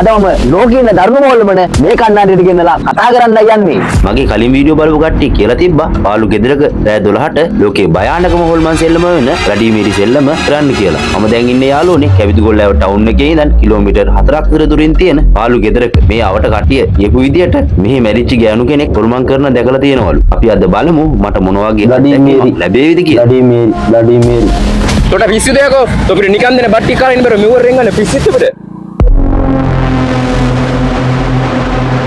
අද මම ලෝකේ ඉන්න ධර්ම මොල්ලමනේ මේ කන්නාඩියට ගෙනලා කතා කරන්නයි යන්නේ. මගේ කලින් වීඩියෝ බලපු කට්ටිය කියලා තිබ්බා පාලු ගෙදරක රෑ 12ට ලෝකේ භයානකම හොල්මන් සෙල්ලම වෙන රැඩිමීරි සෙල්ලම කරන්න කියලා. මම දැන් ඉන්නේ යාළුවනේ කැවිදුගොල්ලෑව ටවුන් එකේ ඉඳන් කිලෝමීටර් 4ක් විතර දුරින් තියෙන පාලු ගෙදරක මේ අවට කට්ටිය කියපු විදියට මෙහි මැරිච්ච ගෑනු කෙනෙක් හොල්මන් කරන දැකලා තියෙනවලු. අපි අද බලමු මට මොන වගේ ලැබෙයිද කියලා. රැඩිමීරි Tota pisu deh kok. Tapi ni kan dena batik kan ini baru miur rengan pisu itu pada.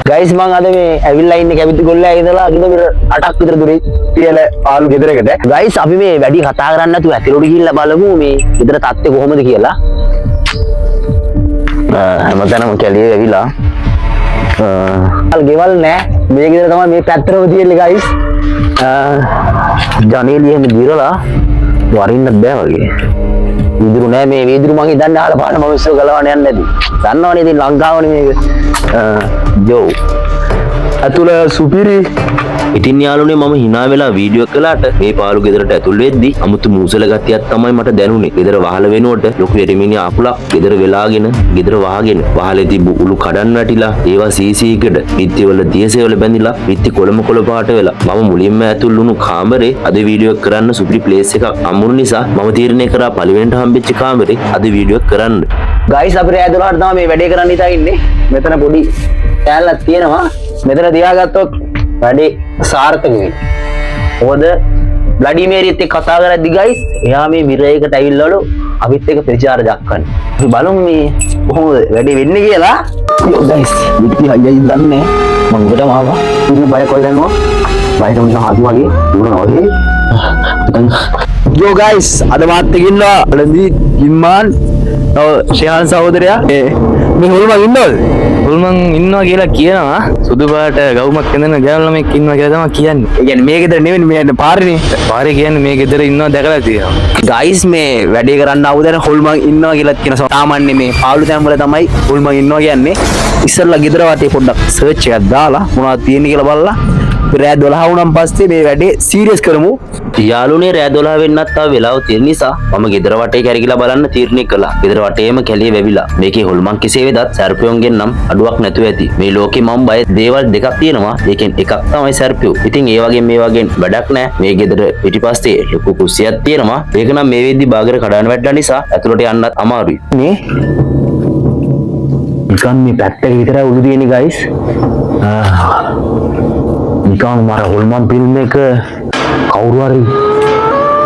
Guys මම අද මේ ඇවිල්ලා ඉන්නේ කැවිදුගොල්ලෑ ඉඳලා කිලෝමීටර් 8ක් විතර දුරේ තියෙන පාලු ගෙදරකට. ගයිස් අපි මේ වැඩි කතා කරන්නේ නැතුව ඇතුළට ගිහිල්ලා බලමු මේ ගෙදර තත්ත්වය කොහොමද කියලා. හැමතැනම කැලියේ ඇවිල්ලා ගෙවල් නෑ මේ ගෙදර තමයි මේ පැත්තටම තියෙන්නේ ගයිස්. ජනේලිය එහෙම දිරලා වරින්නත් බෑ වගේ. වීදුරු නෑ මේ වීදුරු මං හිතන්නේ අහලා පාන මනුස්සයෝ ගලවන්න යන්නේ නැති. දන්නවනේ ඉතින් ලංකාවනේ මේක. ජෝ අතුල සුපිරි. ඉතින් යාළුවනේ මම hina වෙලා වීඩියෝ කළාට මේ පාලු ගෙදරට ඇතුල් වෙද්දි අමුතු මූසල ගතියක් තමයි මට දැනුනේ. ගෙදර වහල වෙනකොට ලොකු එරිමිනි ආකුලක් ගෙදර වෙලාගෙන ගෙදර වහගෙන වහලේ තිබ්බ උළු කඩන් වැටිලා ඒවා සීසීකට පිටි වල දියසෙවල බැඳිලා පිටි කොළම කොළ පාට වෙලා මම මුලින්ම ඇතුල් වුණු කාමරේ අද වීඩියෝ කරන්න සුපිරි ප්ලේස් එකක් අමුණු නිසා මම තීරණය කරා පළවෙනිට හම්බෙච්ච කාමරේ අද වීඩියෝ කරන්න. ගයිස් අපි රෑ 12ට තමයි මේ වැඩේ කරන්න හිතා ඉන්නේ. මෙතන පොඩි කෑල්ලක් තියෙනවා. මෙතන තියාගත්තොත් වැඩේ සාර්ථක වෙයි. මොකද ව්ලාඩිමීරිත් එක්ක කතා කරද්දි ගයිස් එයා මේ විරයකට ඇවිල්ලාලු අපිත් එක්ක ප්‍රතිචාර දක්වන්න. අපි බලමු මේ කොහොමද වැඩේ වෙන්නේ කියලා. යෝ ගයිස් විත්ති අයියයි දන්නේ මම උඩටම ආවා. ඉන්න බය කොයිදන්නවා. බයට උන්න හදු වගේ දුවනවා වගේ. යෝ ගයිස් අද මාත් එක්ක ඉන්නවා බලන්දි ඉම්මාන් ශයාන් සහෝදරයා මේ හොල්මන් ඉන්නවද? හොල්මන් ඉන්නවා කියලා කියනවා. සුදු පාට ගවුමක් ඇඳගෙන ගෑනු ළමෙක් ඉන්නවා කියලා තමයි කියන්නේ. ඒ කියන්නේ මේ ගෙදර නෙවෙයි මේ පාරේනේ. පාරේ කියන්නේ මේ ගෙදර ඉන්නවා දැකලා තියෙනවා. ගයිස් මේ වැඩේ කරන්න ආව දැන හොල්මන් ඉන්නවා කියලා කියන සාමාන්‍ය මේ පාළු තැන් වල තමයි හොල්මන් ඉන්නවා කියන්නේ. ඉස්සරලා ගෙදර වටේ පොඩ්ඩක් සර්ච් එකක් දාලා මොනවද තියෙන්නේ කියලා බලලා රෑ 12 වුණාන් පස්සේ මේ වැඩේ සීරියස් කරමු. යාළුවනේ රෑ 12 වෙන්නත් තව වෙලාව තියෙන නිසා මම ගෙදර වටේ කැරකිලා බලන්න තීරණය කළා. ගෙදර වටේම කැලිය වැවිලා. මේකේ හොල්මන් කෙසේ වෙතත් සර්පයෝන්ගෙන් නම් අඩුවක් නැතුව ඇති. මේ ලෝකේ මම බය දේවල් දෙකක් තියෙනවා. ඒකෙන් එකක් තමයි සර්පයෝ. ඉතින් ඒ වගේ මේ වගේ වැඩක් නැහැ. මේ ගෙදර පිටිපස්සේ ලොකු කුස්සියක් තියෙනවා. ඒක නම් මේ වෙද්දි බාගර කඩන වැටලා නිසා ඇතුළට යන්නත් අමාරුයි. මේ නිකන් මේ පැත්තක විතරයි උළු තියෙන්නේ ගයිස්. නිකන් මර හොල්මන් ෆිල්ම් එක කවුරු හරි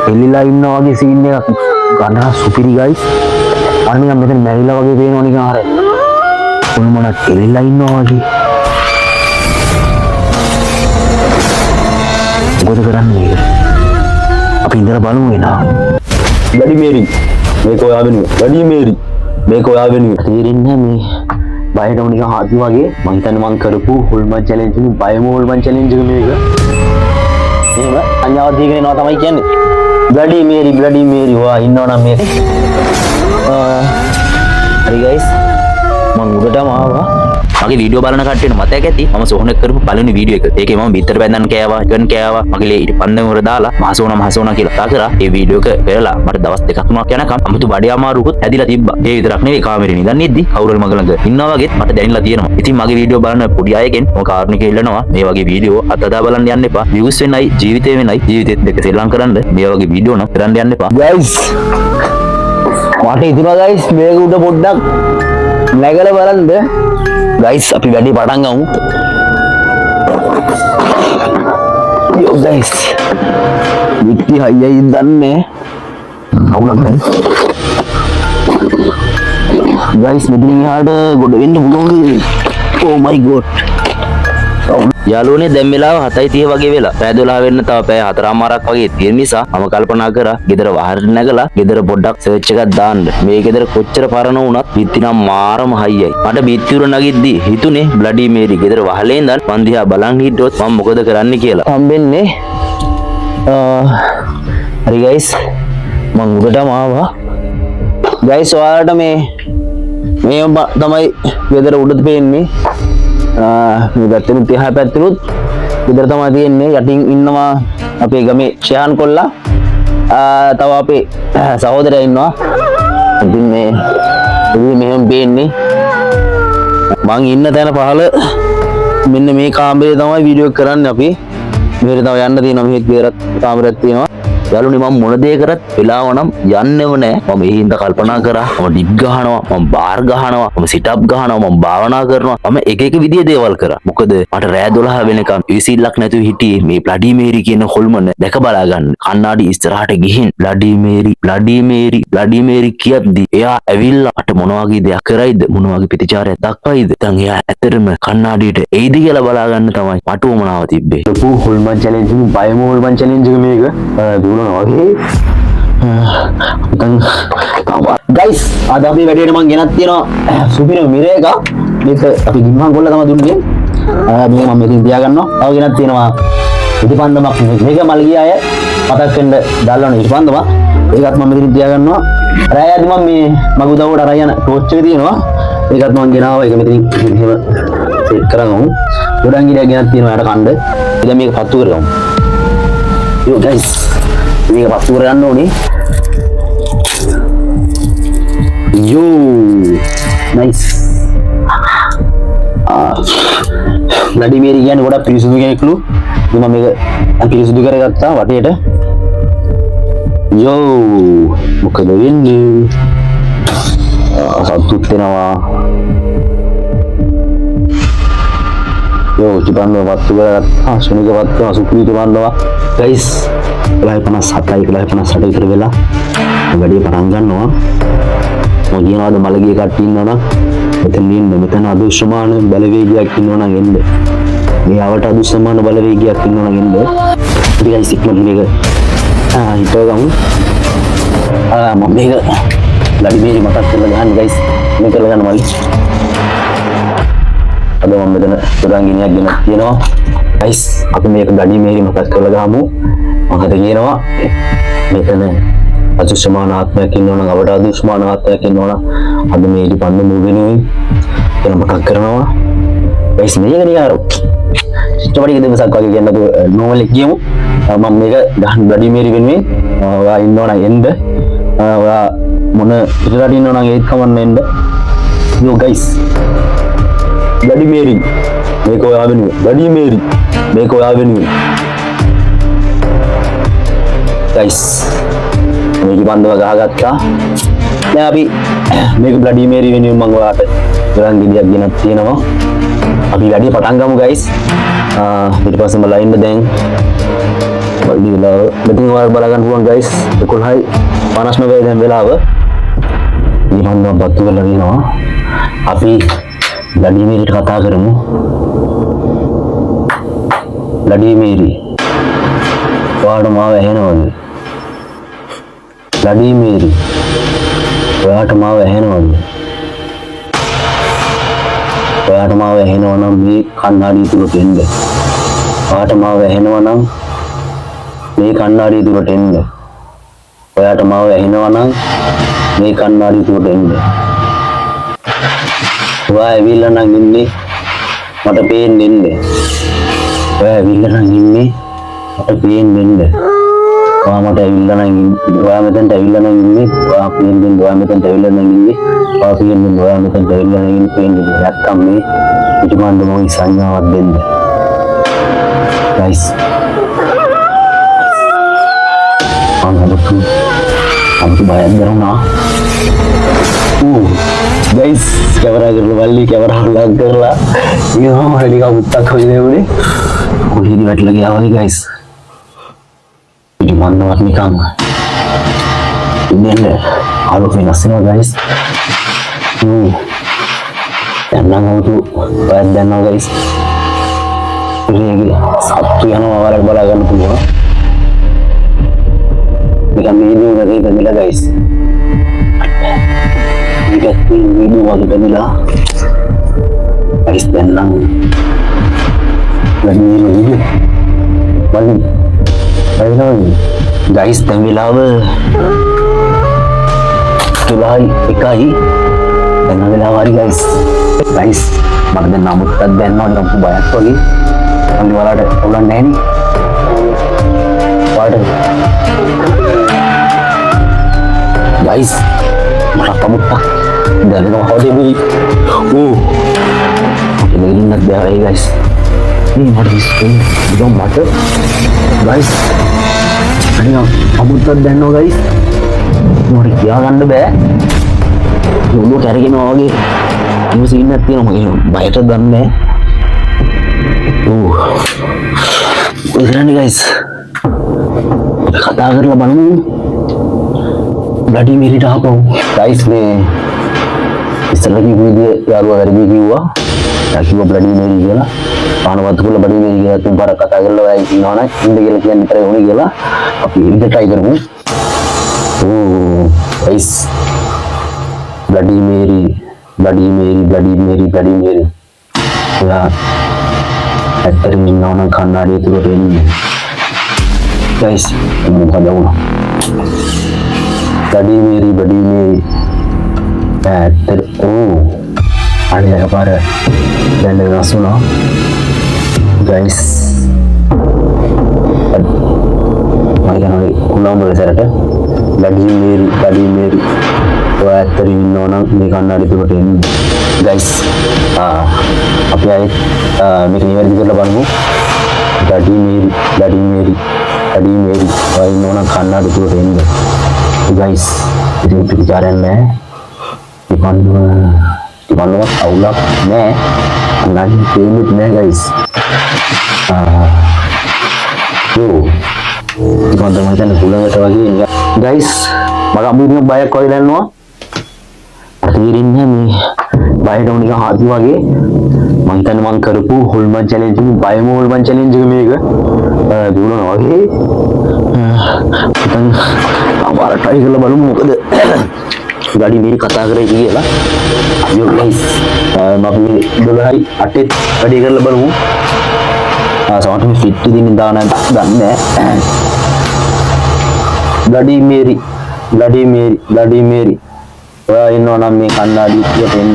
එල්ලිලා ඉන්නා වගේ සීන් එකක් ගන්න සුපිරි ගයිස්. අර නිකන් මෙතන මැරිලා වගේ පේනවා නිකන් අර හොල්මන් එල්ලිලා ඉන්නවා වගේ. මොකද කරන්නේ මේක? අපි ඉඳලා බලමු එනවා. ව්ලාඩිමීරි මේක ඔයා වෙනුවෙන්. ව්ලාඩිමීරි මේක ඔයා වෙනුවෙන්. තේරෙන්නේ මේ බයට නිකන් හදු වගේ මං හිතන්නේ මං කරපු හොල්මන් චැලෙන්ජ් එක බයම හොල්මන් චැලෙන්ජ් එක මේක. එහෙම අඤ්ඤාව දීගෙන යනවා තමයි කියන්නේ. ව්ලාඩිමීරි ඔයා ඉන්නවනම් මේ හරි ගයිස් මං උඩටම ආවා. මගේ වීඩියෝ බලන කට්ටියට මතක ඇති මම සෝහනක් කරපු පළවෙනි වීඩියෝ එක. ඒකේ මම බිත්තර බැඳන් කෑවා, ගන් කෑවා. මගේ ලේ ඊට පන්දම වල දාලා මහසෝනා කියලා කතා කරා. ඒ වීඩියෝ එක පෙරලා මට දවස් දෙකක් තුනක් යනකම් අමුතු බඩේ අමාරුකුත් ඇදිලා තිබ්බා. ඒ විතරක් නෙවෙයි කාමරේ නිදන් ඉද්දි කවුරුල් මග ළඟ ඉන්නා වගේත් මට දැනෙලා තියෙනවා. ඉතින් මගේ වීඩියෝ බලන පොඩි අයගෙන් මම කාරණේ ඉල්ලනවා මේ වගේ වීඩියෝ අතදා බලන්න යන්න එපා. views වෙනයි ජීවිතේ වෙනයි. ජීවිතෙත් දෙක සෙල්ලම් කරන්න මේ වගේ වීඩියෝ නම් කරන්න යන්න එපා. ගයිස් මට හිතුණා ගයිස් මේක උඩ පොඩ්ඩක් නැගලා බලන්න. ගයිස් අපි වැඩි පටන් ගමු. යෝ ගයිස් විත්ති අයියයි දන්නේ අවුලක් නැහැ. ගයිස් මෙතනින් එහාට ගොඩ වෙන්න පුළුවන්. ඕ මයි ගොඩ්. යාළුවනේ දැන් වෙලාව 7:30 වගේ වෙලා. රෑ 12 වෙන්න තව පැය 4:00ක් වගේ තියෙන නිසා මම කල්පනා කරා ගෙදර වහරට නැගලා ගෙදර පොඩ්ඩක් සර්ච් එකක් දාන්න. මේ ගෙදර කොච්චර පරණ වුණත් බිත්ති නම් මාරම හයියයි. මට බිත්ති උර නගිද්දි හිතුනේ ව්ලාඩිමීරි ගෙදර වහලේ ඉඳන් මං දිහා බලන් හිටියොත් මම මොකද කරන්න කියලා. හම්බෙන්නේ හරි ගයිස් මං උඩටම ආවා. ගයිස් ඔයාලට මේ තමයි ගෙදර උඩට පේන්නේ. මේ පැත්තෙනුත් එහා පැත්තෙනුත් ගෙදර තමයි තියෙන්නේ. යටින් ඉන්නවා අපේ ගමේ ෂයාන් කොල්ලා. තව අපේ සහෝදරයා ඉන්නවා. ඉතින් මේ මෙහෙම පේන්නේ මං ඉන්න තැන පහල මෙන්න මේ කාමරේ තමයි වීඩියෝ එක කරන්නේ අපි. මෙහෙට තව යන්න තියෙනවා. මෙහෙත් ගෙදරත් කාමරයක් තියෙනවා. යාළුවනේ මම මොන දේ කරත් වෙලාව නම් යන්නෙම නෑ. මම ඒ හින්දා කල්පනා කරා. මම ඩිප් ගහනවා, මම බාර් ගහනවා, මම සිට් අප් ගහනවා, මම භාවනා කරනවා. මම එක එක විදිය දේවල් කරා. මොකද මට රෑ 12 වෙනකම් ඉසිල්ලක් නැතුව හිටියේ මේ බ්ලඩි මේරි කියන හොල්මන දැක බලා ගන්න. කන්නාඩි ඉස්සරහට ගිහින් බ්ලඩි මේරි කියද්දි එයා ඇවිල්ලා මට මොන වගේ දෙයක් කරයිද, මොන වගේ ප්‍රතිචාරයක් දක්වයිද. දැන් එයා ඇත්තටම කන්නාඩියට එයිද කියලා බලා ගන්න තමයි මට උවමනාව තිබ්බේ. ලොකු හොල්මන් චැලෙන්ජ් එක, බයම හොල්මන් චැලෙන්ජ් එක මේක. ගයිස් අද අපි වැඩේට මම ගෙනත් තියෙනවා සුපිරි මිරේ එක. මේක අපි ගිම්හන් ගොල්ල තමයි දුන්නේ. මේක මම මෙතන තියාගන්නවා. තව ගෙනත් තියෙනවා ඉටිපන්දමක්. මේක මල්ගිය අය මතක් වෙන්න දාලා යන ඉටිපන්දම. ඒකත් මම මෙතන තියාගන්නවා. රායදී මම මේ මග උදව්වට අරන් යන ටෝච් එක තියෙනවා. ඒකත් මම ගෙනාවා. ඒක මෙතන එහෙම සෙට් කරගමු. ගොඩක් ගිරයක් ගෙනත් තියෙනවා යට කණ්ඩ. ඉතින් මේක පත්තු කරගමු. යෝ ගයිස් මේක පත්තු කරගන්න ඕනේ. යෝ නයිස්. බ්ලඩි මේරි කියන්නේ ගොඩක් පිරිසුදු කෙනෙක්ලු. මම මේක පිරිසුදු කරගත්තා වටේට. යෝ මොකද වෙන්නේ? සතුටු වෙනවා. යෝ චිපන්ව පත්තු කරගත්තා. සුනික පත්තු සුප්‍රීත බන්නවා. ගයිස් 11:57 විතර වෙලා වැඩි පටන් ගන්නවා. මම කියනවාද මලගිය කට්ටිය ඉන්නවනම් මෙතන ඉන්න. මෙතන අදුෂ්මාන බලවේගයක් ඉන්නවනම් එන්න. මේ ආවට අදුෂ්මාන බලවේගයක් ඉන්නවනම් එන්න. ඉතින් ඉක්මනට මේක හිතවගමු. මම මේක බ්ලඩි මේරි මතක් කරලා ගන්න ගයිස්. මේක කරලා ගන්න මල්ලි. අද මම මෙතන සුරංගිනියක් ගෙන තියෙනවා. ගයිස් අපි මේක බ්ලඩි මේරි මතක් කරලා ගමු. මම කියනවා මෙතන අදුෂ්මාන ආත්මයක් ඉන්නවනම් අපට අදුෂ්මාන ආත්මයක් ඉන්නවනම් අද මේ ඉතිපන්න මුවෙනුයි එන මතක් කරනවා. ගයිස් මේක නිකන් සිස්ටමැටික් දෙමසක් වගේ කියන්නකො නෝමල් එක කියමු. මම මේක ගහන් බ්ලඩි මේරි වෙනුවෙන් ඔයා ඉන්නවනම් එන්න. ඔයා මොන පිටරට ඉන්නවනම් ඒත් කමන්න එන්න. යෝ ගයිස් බ්ලඩි මේරි මේක ඔයා වෙනුවෙන්. බ්ලඩි මේරි මේක ඔයා වෙනුවෙන්. ගයිස් මේක බන්දව ගහගත්තා. දැන් අපි මේක බ්ලඩි මේරි වෙනුවෙන් මම ඔයාලට ගරන් ගෙඩියක් ගෙනත් තියෙනවා. අපි වැඩි පටන් ගමු ගයිස්. ඊට පස්සේ මම ලයින් දැන් වලි වෙලාව මෙතන ඔයාලා බලා ගන්න පුළුවන් ගයිස්. 11:59 දැන් වෙලාව. ඊමන් මම බක්තු කරලා දිනවා. අපි බ්ලඩි මේරිට කතා කරමු. බ්ලඩි මේරි ඔයාට මාව ඇහෙනවද? බ්ලඩි මේරි ඔයාට මාව ඇහෙනවද? ඔයාට මාව ඇහෙනවනම් මේ කණ්ණාඩිය තුලට එන්න. ඔයාට මාව ඇහෙනවනම් මේ කණ්ණාඩිය තුලට එන්න. ඔයාට මාව ඇහෙනවනම් මේ කණ්ණාඩිය තුලට එන්න. ඔයා ඇවිල්ලා නම් ඉන්නේ මට පේන්නේ ඉන්නේ. ඔයා ඇවිල්ලා නම් ඉන්නේ මට පේන්නේ ඉන්නේ. ඔයා මට ඇවිල්ලා නම් ඔයා මෙතනට ඇවිල්ලා නම් ඉන්නේ. ඔයා පේන්නේ ඔයා මෙතනට ඇවිල්ලා නම් ඉන්නේ. ඔයා පේන්නේ ඔයා මෙතනට ඇවිල්ලා නම් ඉන්නේ පේන්නේ. නැත්තම් මේ පිටමන්ද මොයි සංඥාවක් දෙන්න. ගයිස් අමුතු බයක් දරුණා. ගයිස් කැමරා කරලා වල්ලි කැමරා ලොක් කරලා ඊම හරිය කවුත්තක් හොයන්නේ උනේ. කොහෙද වැටලා ගියා වගේ ගයිස්. පිටමන්දවත් නිකන් ඉන්නේ ආලෝක වෙනස් වෙනවා ගයිස්. දැන් නම් උතු බයක් දැනනවා ගයිස්. ඉතින් සත්තු යනවා වලට බලා ගන්න පුළුවන්. නිකන් වීඩියෝ එකේ දෙමිලා ගයිස්. මේකත් වීඩියෝ වගේ දෙමිලා. ගයිස් දැන් නම් වීඩියෝ බලන්න. ගයිස් දැන් වෙලාව 12:01යි. දැන් වෙලාව හරි ගයිස්. ගයිස් මට දැන් නමුත්තක් දැනනවා නිකන් බයක් වගේ. අන්න වලට උලන්නේ නැහැ නේ. පාඩම guys, mata muka dari nomor dia beli කියන්නත් බෑ guys. මේ මට ඉතින් මට guys අනිවා අමුත්තක් දැන්නෝ guys. මට කියා ගන්න බෑ. ඔළුව කැරගෙනවා වගේ එහෙම සීන් එකක් තියෙනවා මගේ බයට දන්නේ නැහැ. ඉතින් guys කතා කරලා බලමු. බ්ලඩි මේරිට ආපහු guys මේ ඉස්සෙල්ලා කිව්ව විදිය යාළුවා වැඩි කිව්වා. කිව්වා බ්ලඩි මේරි කියලා. පානවත් කරලා බ්ලඩි මේරි කියලා තුන් පාරක් කතා කරලා ඔයයි ඉන්නවනේ ඉන්න කියලා කියන්න විතරයි ඕනේ කියලා අපි ඉඳ try කරමු. guys බ්ලඩි මේරි ඔයා ඇත්තටම ඉන්නවනම් කන්නාඩිය තුලට එන්නේ. guys මොකද වුණා? බ්ලඩි මේරි ඇත්තට අනේ පාර දැන් වෙනස් වුණා. guys මම යනවා උලම් වලසරට බ්ලඩි මේරි ඔයා ඇත්තටම ඉන්නවනම් මේ කන්නාඩිය තුලට එන්නේ. guys අපි ආයේ මේක නිවැරදි කරලා බලමු. බ්ලඩි මේරි ඔයා ඉන්නවනම් කන්නාඩිය තුලට එන්නේ. guys ඉතින් පිටිචාරයක් නැහැ. ඉතින් අවුලක් නැහැ. කන්නාඩිය තේින්නෙත් නැහැ guys. ඉතින් මම හිතන්නේ කුලකට වගේ guys මම අමුතුම බයක් වගේ දැනනවා. තීරින්නේ මේ බයට උනික හාති වගේ මම හිතන්නේ මම කරපු හොල්මන් චැලෙන්ජ් එක බයම හොල්මන් චැලෙන්ජ් එක මේක දුවනවා වගේ. ඉතින් අපාර try කරලා බලමු මොකද ගඩි මේරි කතා කරේ කියලා. අයියෝ guys මම 12යි 8ත් වැඩි කරලා බලමු. සමහරවිට මේ ෆිට දෙන්න දාන දන්නේ නැහැ. බ්ලඩි මේරි ඔයා ඉන්නවනම් මේ කන්නාඩි එක්ක එන්න.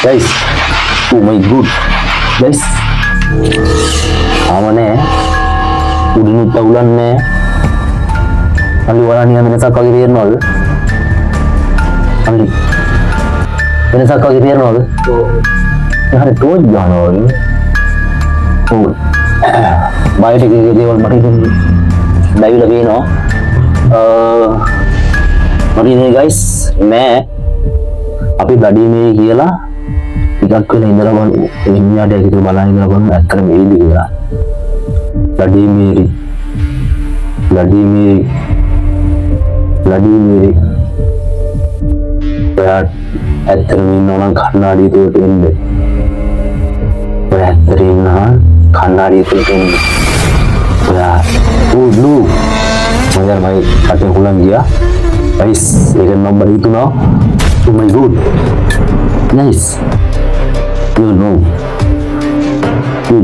guys oh my god guys ආවනේ උඩිනුත් අවුලන්නේ අලි වරණිය වෙනසක් වගේ තේරෙනවද? අලි වෙනසක් වගේ තේරෙනවද? හරි ටෝච් ගන්නවා වගේ. බයිට් එකේ දේවල් මට ඉතින් බැවිලා පේනවා. මරිනේ guys මේ අපි බඩි මේ කියලා ටිකක් වෙලා ඉඳලා බලමු. එඤ්ඤාට ඒක බලන්න ඉඳලා බලමු ඇත්තටම මේද කියලා. බඩි මේරි ඔයා ඇත්තටම ඉන්නවනම් කන්නාඩිය තුලට එන්න. ඔයා ඇත්තටම ඉන්නවා කන්නාඩිය තුලට එන්න. ඔයා blue මම කටේ හුලන් ගියා. guys ඒක නම්බර හිතුණා. oh my god nice you know you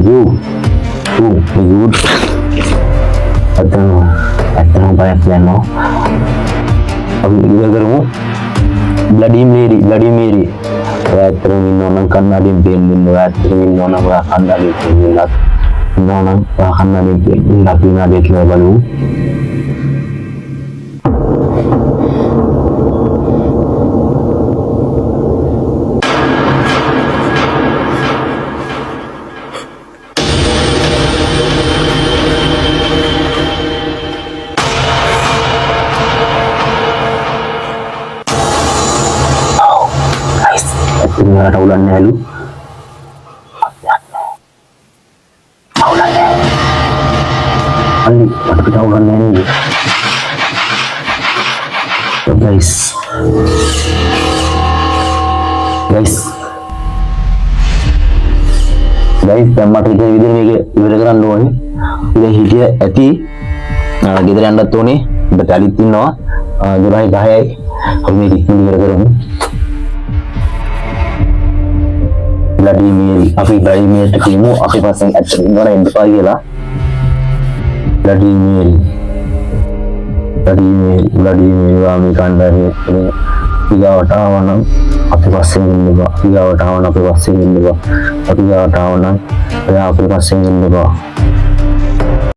oh my god අතන බයක් දැනනවා. අපි ඉවර කරමු. බ්ලඩි මේරි ඔයා ඇත්තටම ඉන්නවනම් කන්නාඩියෙන් පේන්නේ. ඔයා ඇත්තටම ඉන්නවනම් ඔයා කන්නාඩියෙන් පේන්නේ. ඉන්නවනම් ඔයා කන්නාඩියෙන් පේන්නේ. අපි නාඩිය කියලා බලමු. Ada ulannya lu. Ali, ada ulannya ini. So guys, දැන් මට හිතෙන විදිහට මේක ඉවර කරන්න ඕනේ. ඉතින් හිතිය ඇති. ගෙදර යන්නත් ඕනේ. ඔබට අලිත් ඉන්නවා. 12යි 10යි අපි මේක ඉක්මනට ඉවර කරමු. බ්ලඩි මේරි අපි බ්ලඩි මේරිට කියමු අපි පස්සෙන් ඇත්තට ඉන්නවනේ එන්න එපා කියලා. බ්ලඩි මේරි වාමි කණ්ඩායමේ ඊගාවට ආවනම් අපි පස්සෙන් ඉන්න එපා. ඊගාවට ආවනම් අපි පස්සෙන් ඉන්න එපා. අපි ඊගාවට ආවනම් එයා අපි පස්සෙන් ඉන්න එපා.